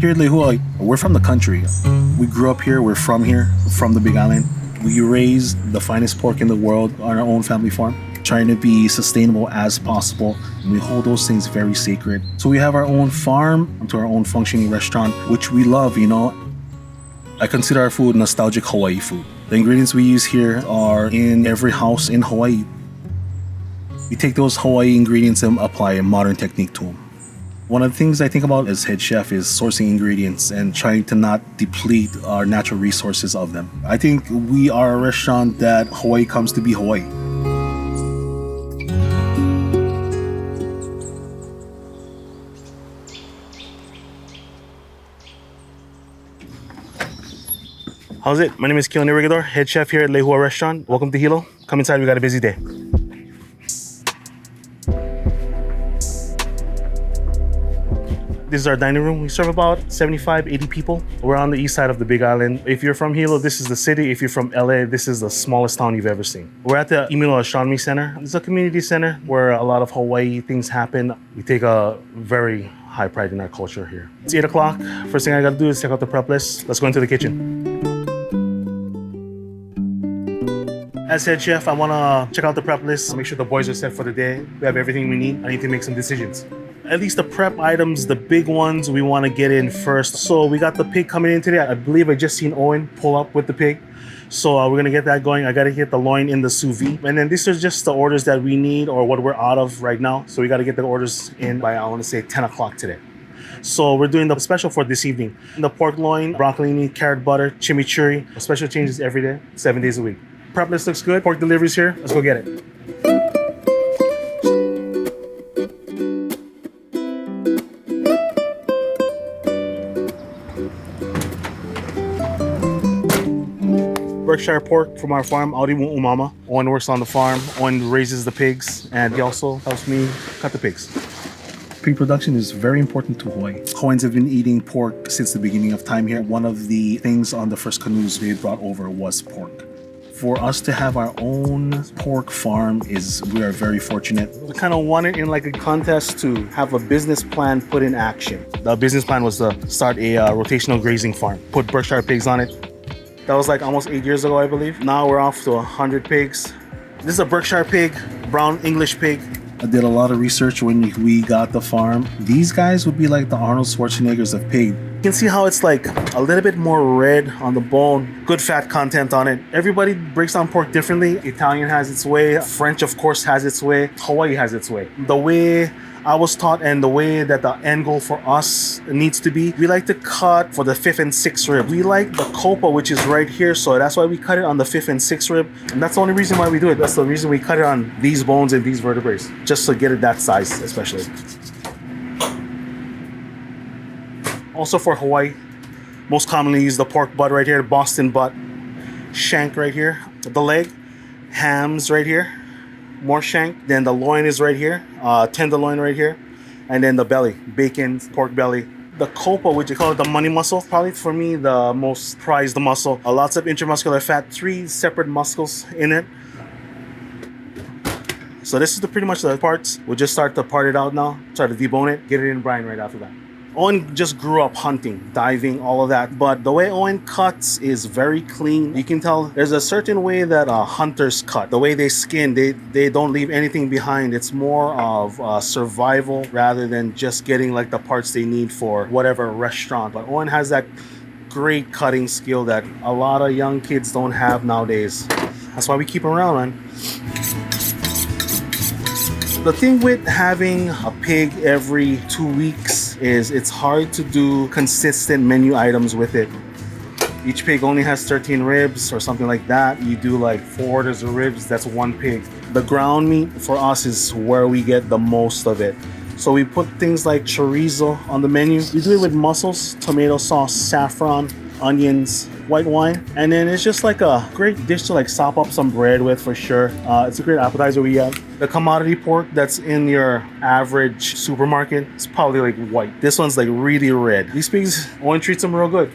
Here at Lehua, we're from the country. We grew up here, we're from here, from the Big Island. We raise the finest pork in the world on our own family farm, trying to be sustainable as possible. And we hold those things very sacred. So we have our own farm to our own functioning restaurant, which we love, I consider our food nostalgic Hawaii food. The ingredients we use here are in every house in Hawaii. We take those Hawaii ingredients and apply a modern technique to them. One of the things I think about as head chef is sourcing ingredients and trying to not deplete our natural resources of them. I think we are a restaurant that Hawaii comes to be Hawaii. How's it? My name is Keoni Regidor, head chef here at Lehua Restaurant. Welcome to Hilo. Come inside, we got a busy day. This is our dining room. We serve about 75, 80 people. We're on the east side of the Big Island. If you're from Hilo, this is the city. If you're from LA, this is the smallest town you've ever seen. We're at the Imino Astronomy Center. It's a community center where a lot of Hawaii things happen. We take a very high pride in our culture here. It's 8 o'clock. First thing I gotta do is check out the prep list. Let's go into the kitchen. As head chef, I wanna check out the prep list, make sure the boys are set for the day. We have everything we need. I need to make some decisions. At least the prep items, the big ones, we want to get in first. So we got the pig coming in today. I believe I just seen Owen pull up with the pig. So we're going to get that going. I got to get the loin in the sous vide. And then these are just the orders that we need or what we're out of right now. So we got to get the orders in by, I want to say 10 o'clock today. So we're doing the special for this evening. The pork loin, broccolini, carrot butter, chimichurri. Special changes every day, 7 days a week. Prep list looks good. Pork deliveries here. Let's go get it. Berkshire pork from our farm, Aurimu Umama. Owen works on the farm. Owen raises the pigs, and he also helps me cut the pigs. Pig production is very important to Hawaii. Hawaiians have been eating pork since the beginning of time here. One of the things on the first canoes we brought over was pork. For us to have our own pork farm we are very fortunate. We kind of wanted in like a contest to have a business plan put in action. The business plan was to start a rotational grazing farm, put Berkshire pigs on it. That was like almost 8 years ago, I believe. Now we're off to 100 pigs. This is a Berkshire pig, brown English pig. I did a lot of research when we got the farm. These guys would be like the Arnold Schwarzeneggers of pig. You can see how it's like a little bit more red on the bone, good fat content on it. Everybody breaks down pork differently. Italian has its way. French, of course, has its way. Hawaii has its way. The way I was taught and the way that the end goal for us needs to be, we like to cut for the 5th and 6th rib. We like the copa, which is right here, so that's why we cut it on the 5th and 6th rib. And that's the only reason why we do it. That's the reason we cut it on these bones and these vertebrae, just to get it that size, especially. Also for Hawaii, most commonly use the pork butt right here, Boston butt, shank right here, the leg, hams right here, more shank, then the loin is right here, tenderloin right here, and then the belly, bacon, pork belly. The copa, which you call it the money muscle, probably for me the most prized muscle. Lots of intramuscular fat, 3 separate muscles in it. So this is pretty much the parts. We'll just start to part it out now, start to debone it, get it in brine right after that. Owen just grew up hunting, diving, all of that. But the way Owen cuts is very clean. You can tell there's a certain way that hunters cut. The way they skin, they don't leave anything behind. It's more of survival rather than just getting like the parts they need for whatever restaurant. But Owen has that great cutting skill that a lot of young kids don't have nowadays. That's why we keep him around, man. The thing with having a pig every 2 weeks is it's hard to do consistent menu items with it. Each pig only has 13 ribs or something like that. You do like 4 orders of ribs, that's 1 pig. The ground meat for us is where we get the most of it. So we put things like chorizo on the menu. We do it with mussels, tomato sauce, saffron, onions, white wine, and then it's just like a great dish to like sop up some bread with for sure. It's a great appetizer we have. The commodity pork that's in your average supermarket is probably like white. This one's like really red. These pigs, Owen treats them real good,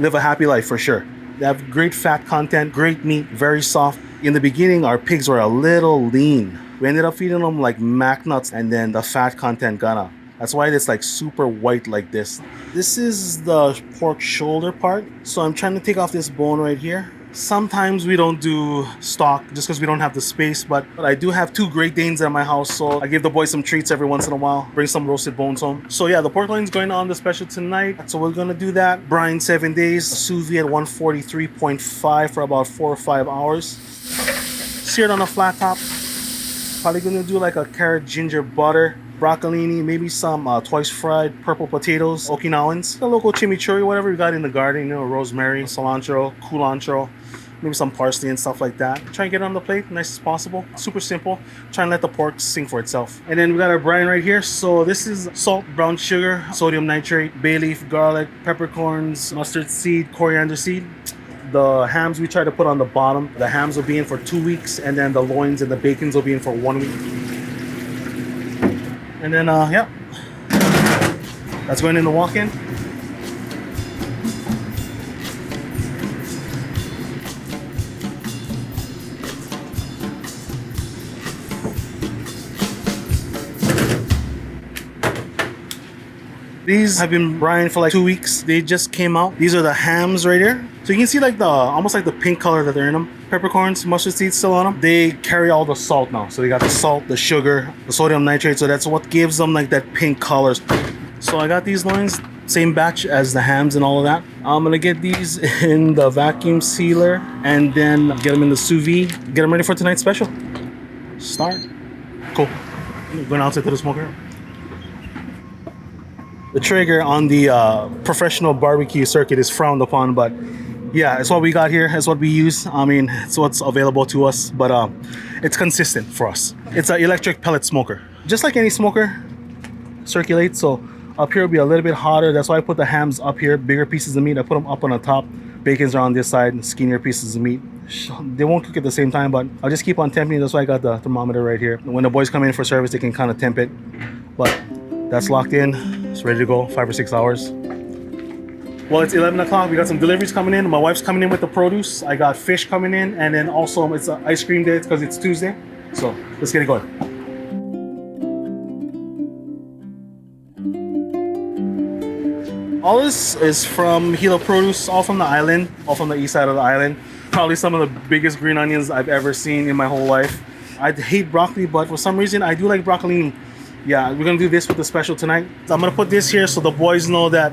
live a happy life for sure. They have great fat content, great meat, very soft. In the beginning, our pigs were a little lean. We ended up feeding them like mac nuts, and then the fat content gonna That's why it's like super white like this. This is the pork shoulder part. So I'm trying to take off this bone right here. Sometimes we don't do stock just because we don't have the space, but I do have 2 Great Danes at my house, so I give the boys some treats every once in a while, bring some roasted bones home. So yeah, the pork loin's going on the special tonight, so we're gonna do that. Brine 7 days, sous vide at 143.5 for about 4 or 5 hours. Seared on a flat top. Probably gonna do like a carrot ginger butter, broccolini, maybe some twice fried purple potatoes, Okinawans, the local chimichurri, whatever we got in the garden, you know, rosemary, cilantro, culantro, maybe some parsley and stuff like that. Try and get it on the plate, nice as possible. Super simple. Try and let the pork sing for itself. And then we got our brine right here. So this is salt, brown sugar, sodium nitrate, bay leaf, garlic, peppercorns, mustard seed, coriander seed. The hams we try to put on the bottom. The hams will be in for 2 weeks, and then the loins and the bacons will be in for 1 week. And then, yeah, that's going in the walk-in. These have been brined for like 2 weeks. They just came out. These are the hams right here. So you can see like the, almost like the pink color that they're in them. Peppercorns, mustard seeds still on them. They carry all the salt now. So they got the salt, the sugar, the sodium nitrate. So that's what gives them like that pink color. So I got these loins, same batch as the hams and all of that. I'm gonna get these in the vacuum sealer and then get them in the sous vide. Get them ready for tonight's special. Start. Cool. Going outside to the smoker. The trigger on the professional barbecue circuit is frowned upon, but yeah, it's what we got here. It's what we use. I mean, it's what's available to us, but it's consistent for us. It's an electric pellet smoker. Just like any smoker, circulates. So up here will be a little bit hotter. That's why I put the hams up here, bigger pieces of meat. I put them up on the top. Bacons are on this side, skinnier pieces of meat. They won't cook at the same time, but I'll just keep on temping. That's why I got the thermometer right here. When the boys come in for service, they can kind of temp it. But that's locked in. It's ready to go, 5 or 6 hours. Well, it's 11 o'clock. We got some deliveries coming in. My wife's coming in with the produce. I got fish coming in. And then also it's an ice cream day because it's Tuesday. So let's get it going. All this is from Hilo produce, all from the island, all from the east side of the island. Probably some of the biggest green onions I've ever seen in my whole life. I hate broccoli, but for some reason I do like broccolini. Yeah, we're gonna do this with the special tonight. So I'm gonna put this here so the boys know that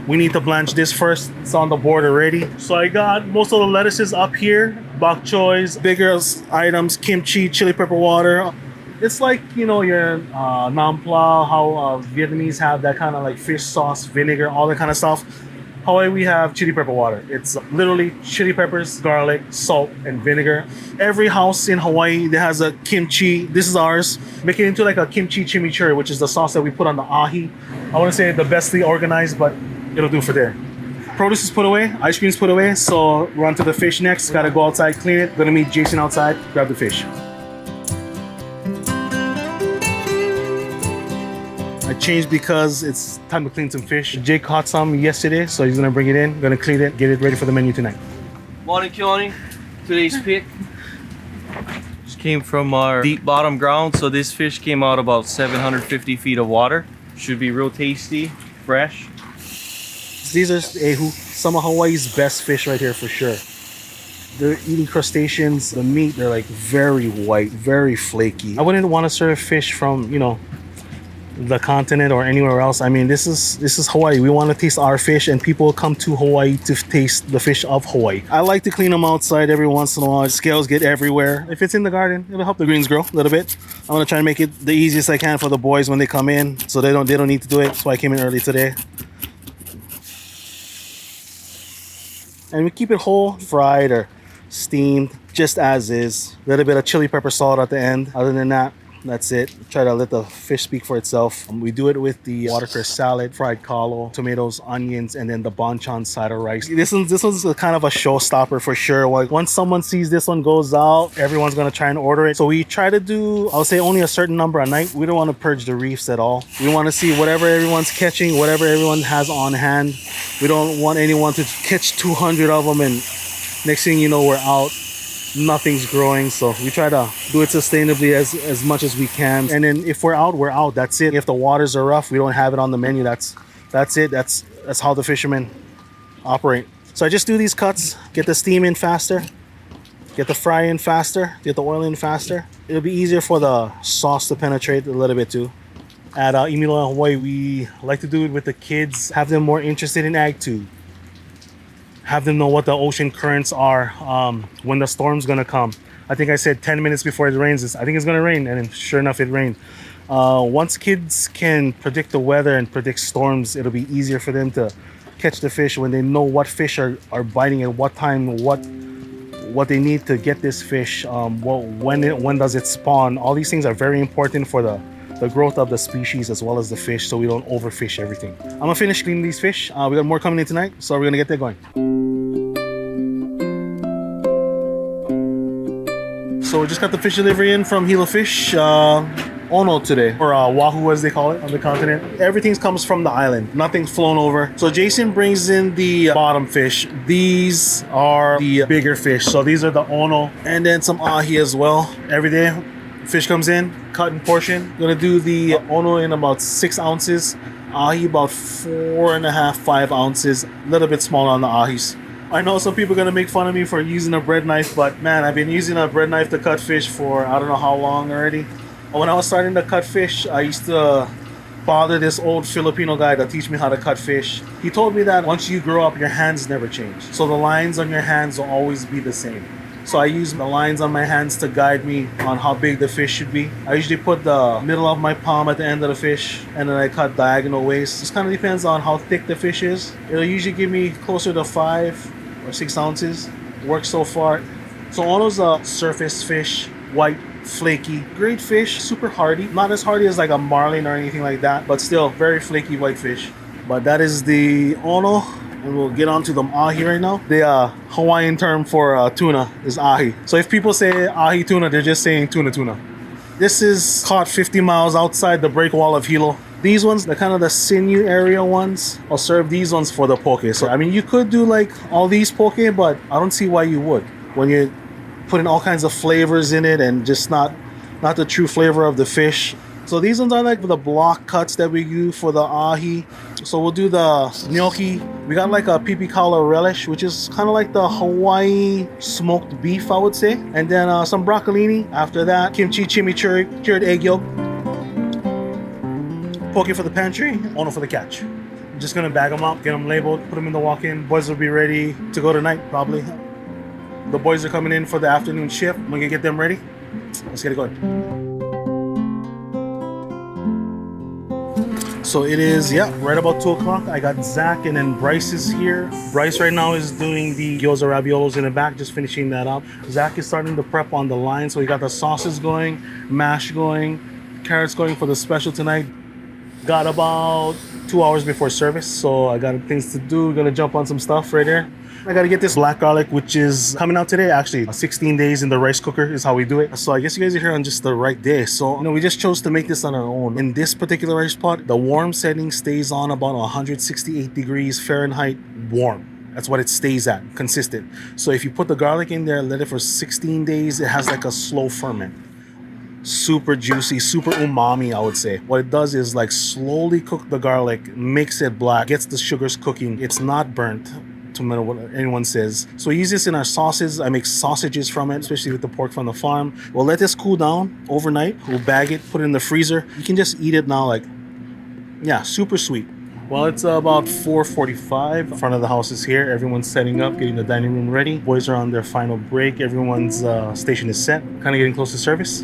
we need to blanch this first. It's on the board already. So I got most of the lettuces up here. Bok choys, bigger items, kimchi, chili pepper water. It's like, you know, your nam pla, how Vietnamese have that kind of like fish sauce, vinegar, all that kind of stuff. Hawaii, we have chili pepper water. It's literally chili peppers, garlic, salt, and vinegar. Every house in Hawaii that has a kimchi, this is ours. Make it into like a kimchi chimichurri, which is the sauce that we put on the ahi. I want to say the bestly organized, but it'll do for there. Produce is put away, ice cream is put away, so we're on to the fish next. Gotta go outside, clean it. Gonna meet Jason outside, grab the fish. I changed because it's time to clean some fish. Jake caught some yesterday, so he's gonna bring it in, gonna clean it, get it ready for the menu tonight. Morning, Keoni. Today's pick just came from our deep bottom ground, so this fish came out about 750 feet of water. Should be real tasty, fresh. These are ehu, some of Hawaii's best fish right here for sure. They're eating crustaceans. The meat, they're like very white, very flaky. I wouldn't want to serve fish from, you know, the continent or anywhere else. I mean, this is Hawaii. We want to taste our fish, and people come to Hawaii to taste the fish of Hawaii. I like to clean them outside every once in a while. Scales get everywhere. If it's in the garden, it'll help the greens grow a little bit. I'm gonna try and make it the easiest I can for the boys when they come in, so they don't need to do it. So I came in early today. And we keep it whole, fried or steamed, just as is. A little bit of chili pepper salt at the end. Other than that, that's it. Try to let the fish speak for itself. We do it with the watercress salad, fried kalo, tomatoes, onions, and then the banchan side of rice. This one's a kind of a showstopper for sure. Like once someone sees this one goes out, everyone's gonna try and order it. So we try to do, I'll say only a certain number a night. We don't want to purge the reefs at all. We want to see whatever everyone's catching, whatever everyone has on hand. We don't want anyone to catch 200 of them and next thing you know, we're out. nothing's growing. So we try to do it sustainably as much as we can. And then if we're out, we're out. That's it. If the waters are rough, we don't have it on the menu. That's it. That's how the fishermen operate. So I just do these cuts, get the steam in faster, get the fry in faster, get the oil in faster. It'll be easier for the sauce to penetrate a little bit too. At Hilo, Hawaii, we like to do it with the kids, have them more interested in ag too. Have them know what the ocean currents are, when the storm's gonna come. I think I said 10 minutes before it rains, I think it's gonna rain, and then sure enough, it rained. Once kids can predict the weather and predict storms, it'll be easier for them to catch the fish when they know what fish are biting at what time, what they need to get this fish, when does it spawn. All these things are very important for the growth of the species as well as the fish, so we don't overfish everything. I'm gonna finish cleaning these fish. We got more coming in tonight, so we're gonna get that going. So we just got the fish delivery in from Hilo Fish, Ono today, or Wahoo as they call it on the continent. Everything comes from the island, nothing's flown over. So Jason brings in the bottom fish. These are the bigger fish, so these are the Ono, and then some ahi as well. Every day fish comes in, cut in portion. Gonna do the Ono in about 6 ounces, ahi about 4.5, 5 ounces, a little bit smaller on the ahis. I know some people are gonna make fun of me for using a bread knife, but man, I've been using a bread knife to cut fish for I don't know how long already. When I was starting to cut fish, I used to bother this old Filipino guy to teach me how to cut fish. He told me that once you grow up, your hands never change. So the lines on your hands will always be the same. So I use the lines on my hands to guide me on how big the fish should be. I usually put the middle of my palm at the end of the fish, and then I cut diagonal ways. This kind of depends on how thick the fish is. It'll usually give me closer to 5 or 6 ounces. Works so far. So Ono's a surface fish, white, flaky, great fish, super hardy. Not as hardy as like a marlin or anything like that, but still very flaky white fish. But that is the Ono. And we'll get on to the ahi right now. The Hawaiian term for tuna is ahi. So if people say ahi tuna, they're just saying tuna. This is caught 50 miles outside the breakwall of Hilo. These ones, the kind of the sinew area ones, I'll serve these ones for the poke. So I mean, you could do like all these poke, but I don't see why you would. When you're putting all kinds of flavors in it and just not the true flavor of the fish. So these ones are like the block cuts that we do for the ahi. So we'll do the gnocchi. We got like a pipikala relish, which is kind of like the Hawaii smoked beef, I would say. And then some broccolini. After that, kimchi chimichurri, cured egg yolk. Poke for the pantry, Ono for the catch. I'm just gonna bag them up, get them labeled, put them in the walk-in. Boys will be ready to go tonight, probably. The boys are coming in for the afternoon shift. I'm gonna get them ready. Let's get it going. So it is, right about 2 o'clock. I got Zach and then Bryce is here. Bryce right now is doing the gyoza raviolos in the back, just finishing that up. Zach is starting to prep on the line. So we got the sauces going, mash going, carrots going for the special tonight. Got about 2 hours before service, so I got things to do. Gonna jump on some stuff right there. I gotta get this black garlic, which is coming out today. Actually, 16 days in the rice cooker is how we do it. So I guess you guys are here on just the right day. So, we just chose to make this on our own. In this particular rice pot, the warm setting stays on about 168 degrees Fahrenheit warm. That's what it stays at, consistent. So if you put the garlic in there, let it for 16 days, it has like a slow ferment. Super juicy, super umami, I would say. What it does is like slowly cook the garlic, makes it black, gets the sugars cooking. It's not burnt, to matter what anyone says. So we use this in our sauces. I make sausages from it, especially with the pork from the farm. We'll let this cool down overnight. We'll bag it, put it in the freezer. You can just eat it now, like, super sweet. Well, it's about 4:45. Front of the house is here. Everyone's setting up, getting the dining room ready. Boys are on their final break. Everyone's station is set. Kind of getting close to service.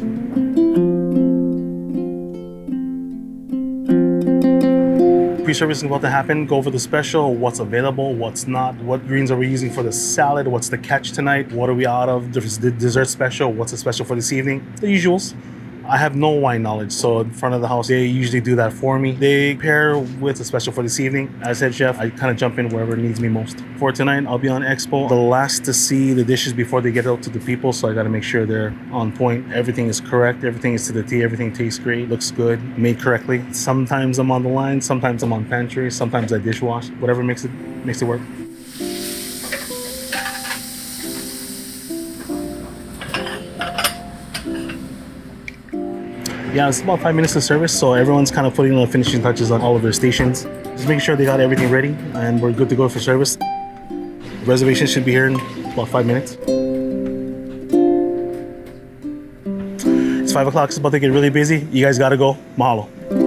Pre-service is about to happen. Go over the special, what's available, what's not, what greens are we using for the salad, what's the catch tonight, what are we out of, the dessert special, what's the special for this evening, the usuals. I have no wine knowledge, so in front of the house, they usually do that for me. They pair with a special for this evening. As head chef, I kind of jump in wherever it needs me most. For tonight, I'll be on Expo, the last to see the dishes before they get out to the people, so I got to make sure they're on point. Everything is correct, everything is to the T, everything tastes great, looks good, made correctly. Sometimes I'm on the line, sometimes I'm on pantry, sometimes I dishwash, whatever makes it work. Yeah, it's about 5 minutes to service, so everyone's kind of putting the finishing touches on all of their stations. Just making sure they got everything ready, and we're good to go for service. Reservations should be here in about 5 minutes. It's 5 o'clock, it's about to get really busy. You guys gotta go. Mahalo.